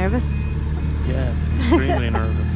nervous? Yeah, extremely nervous.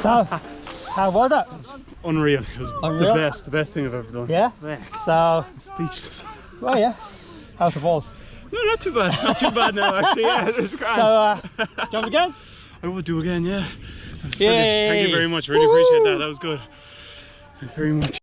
So, how was it? Unreal. It was Unreal? the best thing I've ever done. Yeah? So, Speechless. oh yeah. How's the balls? No, not too bad. Not too bad now, actually. Yeah, it was grand. So, jump again? I would do again, yeah. Yay. Thank you very much. Really appreciate that. That was good. Thanks very much.